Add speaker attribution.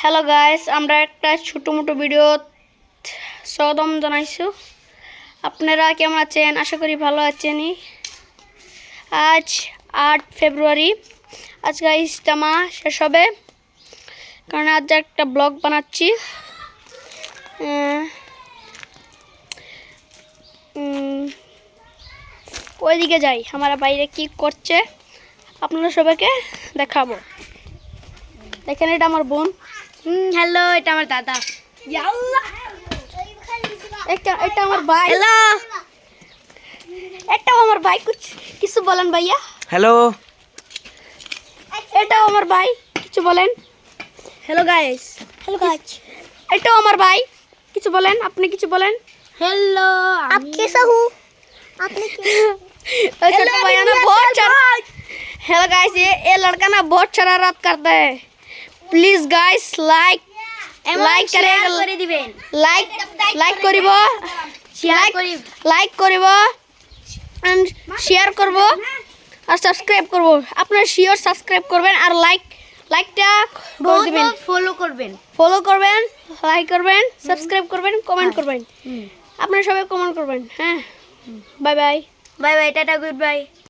Speaker 1: Hello guys, আমরা একটা ছোট মোটো ভিডিও স্বাগতম জানাইছো। আপনারা কেমন আছেন? আশা করি ভালো আছেনই। আজ 8 ফেব্রুয়ারি, আজকে ইজতেমা শেষ হবে, কারণ আজ একটা ব্লগ বানাচ্ছি। ওইদিকে যাই, আমরা বাইরে কি করছে আপনারা সবাইকে দেখাবো। দেখেন, এটা আমার বোন।
Speaker 2: হ্যালো, এটা আমার দাদা।
Speaker 1: এটা আমার ভাই।
Speaker 2: হ্যালো,
Speaker 1: এটাও আমার ভাই। কিছু বলেন ভাইয়া।
Speaker 3: হ্যালো,
Speaker 1: এটাও আমার ভাই, কিছু বলেন।
Speaker 2: Hello guys.
Speaker 1: হ্যালো গাইস, এটাও আমার ভাই, কিছু বলেন। আপনি কিছু বলেন।
Speaker 2: हेलो,
Speaker 1: आप कैसा हो? आपने छोटा भाई ना बहुत हेलो गाइस, ये लड़का ना बहुत शरारत करता है। प्लीज गाइस लाइक
Speaker 2: করে দিবেন।
Speaker 1: লাইক করিব, লাইক করিব এন্ড শেয়ার করব আর সাবস্ক্রাইব করব। আপনারা শিওর সাবস্ক্রাইব করবেন আর লাইকটা করে দিবেন।
Speaker 2: ফলো করবেন।
Speaker 1: ফলো করবেন, লাইক করবেন, সাবস্ক্রাইব করবেন, কমেন্ট করবেন। আপনারা সবাই কমেন্ট করবেন। হ্যাঁ, bye bye.
Speaker 2: Bye bye, tata, good bye.